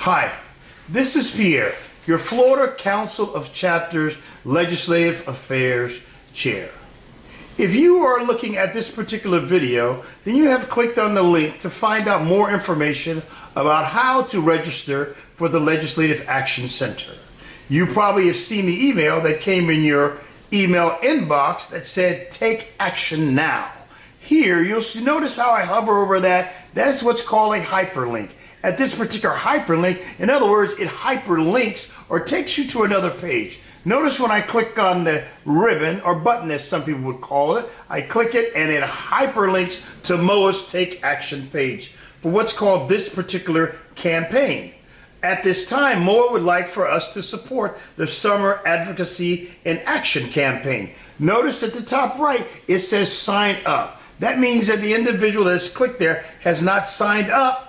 Hi, this is Pierre, your Florida Council of Chapters Legislative Affairs Chair. If you are looking at this particular video, then you have clicked on the link to find out more information about how to register for the Legislative Action Center. You probably have seen the email that came in your email inbox that said, "Take action now." Here, you'll notice how I hover over that. That is what's called a hyperlink. At this particular hyperlink, in other words, it hyperlinks or takes you to another page. Notice when I click on the ribbon or button, as some people would call it, I click it and it hyperlinks to Moa's Take Action page for what's called this particular campaign. At this time, MOA would like for us to support the Summer Advocacy and Action campaign. Notice at the top right, it says sign up. That means that the individual that's clicked there has not signed up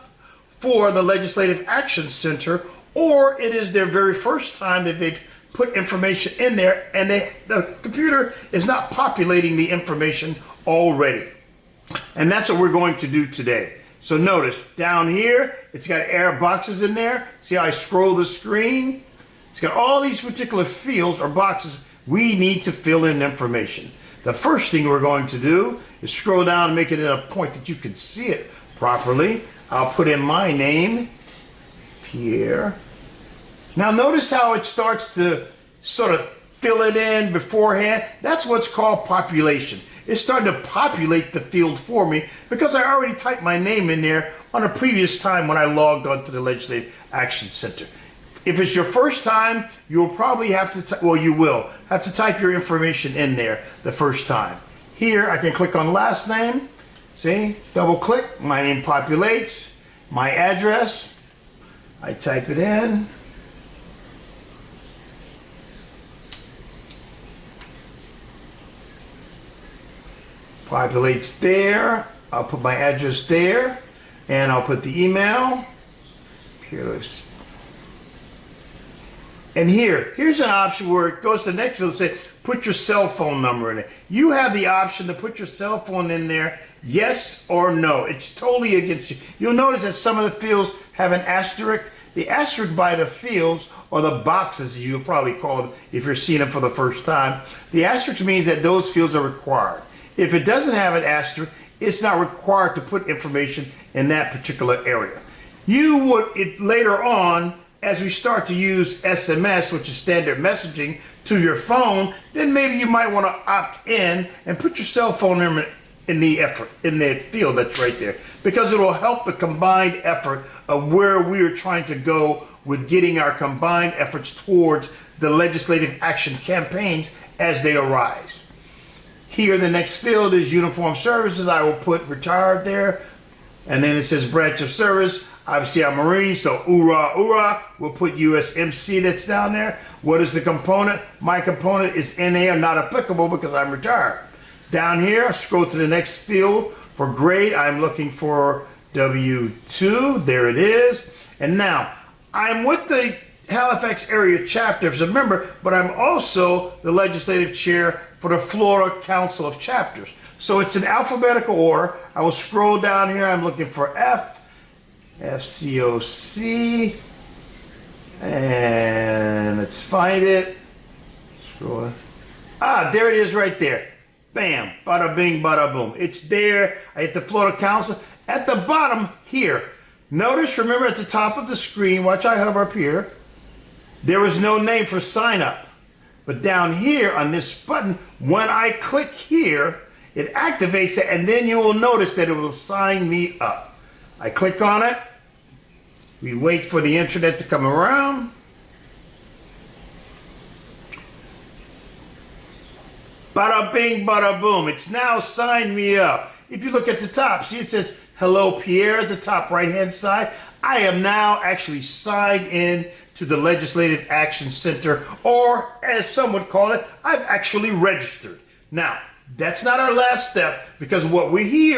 for the Legislative Action Center, or it is their very first time that they've put information in there and the computer is not populating the information already. And that's what we're going to do today. So notice down here, it's got air boxes in there. See how I scroll the screen? It's got all these particular fields or boxes we need to fill in information. The first thing we're going to do is scroll down and make it at a point that you can see it properly. I'll put in my name, Pierre. Now notice how it starts to sort of fill it in beforehand. That's what's called population. It's starting to populate the field for me because I already typed my name in there on a previous time when I logged on to the Legislative Action Center. If it's your first time, you'll probably have to, you will have to type your information in there the first time. Here, I can click on last name. See, double click, my name populates, my address, I type it in. Populates there, I'll put my address there, and I'll put the email. And here's an option where it goes to the next field and say, put your cell phone number in it. You have the option to put your cell phone in there, yes or no. It's totally against you. You'll notice that some of the fields have an asterisk. The asterisk by the fields, or the boxes you'll probably call them if you're seeing them for the first time, the asterisk means that those fields are required. If it doesn't have an asterisk, it's not required to put information in that particular area. You would, later on, as we start to use SMS, which is standard messaging, to your phone, then maybe you might want to opt in and put your cell phone number in the field that's right there, because it will help the combined effort of where we are trying to go with getting our combined efforts towards the legislative action campaigns as they arise. Here, the next field is uniform services. I will put retired there, and then it says branch of service. Obviously, I'm Marine, so hoorah. We'll put USMC that's down there. What is the component? My component is NA, or not applicable because I'm retired. Down here, I scroll to the next field. For grade, I'm looking for W2. There it is. And now, I'm with the Halifax area chapter as a member, but I'm also the legislative chair for the Florida Council of Chapters. So it's in alphabetical order. I will scroll down here. I'm looking for FCOC, and let's find it. Scroll. There it is right there. Bam, bada bing, bada boom. It's there. I hit the Florida Council. At the bottom here, notice, remember at the top of the screen, watch I hover up here, there was no name for sign up. But down here on this button, when I click here, it activates it, and then you will notice that it will sign me up. I click on it. We wait for the internet to come around. Bada bing, bada boom. It's now signed me up. If you look at the top, see it says, "Hello, Pierre," at the top right-hand side. I am now actually signed in to the Legislative Action Center, or as some would call it, I've actually registered. Now, that's not our last step, because what we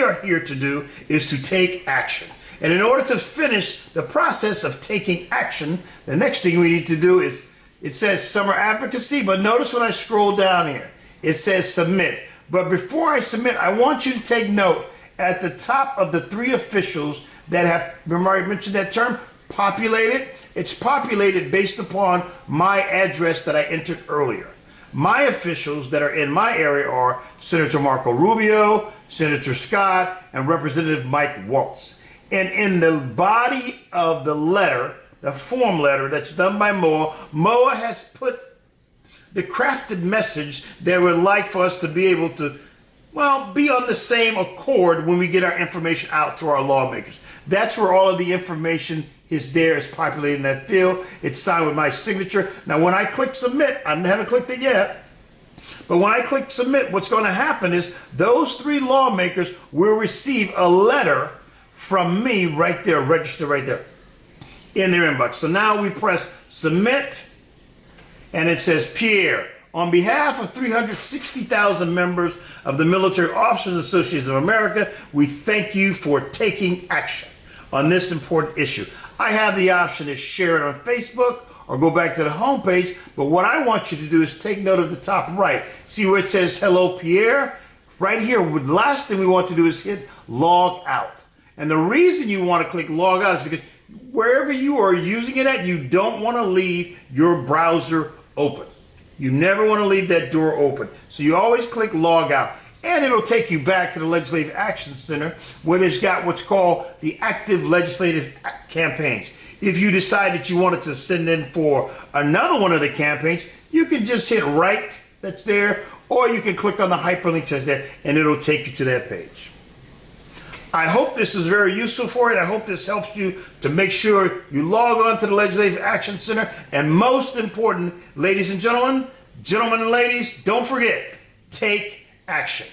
are here to do is to take action. And in order to finish the process of taking action, the next thing we need to do is, it says Summer Advocacy, but notice when I scroll down here, it says submit. But before I submit, I want you to take note at the top of the three officials that have, remember I mentioned that term, populated. It's populated based upon my address that I entered earlier. My officials that are in my area are Senator Marco Rubio, Senator Scott, and Representative Mike Waltz. And in the body of the letter, the form letter that's done by MOA has put the crafted message they would like for us to be able to, well, be on the same accord when we get our information out to our lawmakers. That's where all of the information is there, is populated in that field. It's signed with my signature. Now, when I click submit, I haven't clicked it yet, but when I click submit, what's going to happen is those 3 lawmakers will receive a letter from me right there, registered right there in their inbox. So now we press submit, and it says, Pierre, on behalf of 360,000 members of the Military Officers Association of America, we thank you for taking action on this important issue. I have the option to share it on Facebook or go back to the homepage, but what I want you to do is take note of the top right. See where it says, hello, Pierre? Right here, the last thing we want to do is hit log out. And the reason you want to click log out is because wherever you are using it at, you don't want to leave your browser open. You never want to leave that door open. So you always click log out. And it'll take you back to the Legislative Action Center where they've got what's called the active legislative campaigns. If you decide that you wanted to send in for another one of the campaigns, you can just hit right, that's there, or you can click on the hyperlink that's there and it'll take you to that page. I hope this is very useful for you. I hope this helps you to make sure you log on to the Legislative Action Center. And most important, ladies and gentlemen and ladies, don't forget, take action.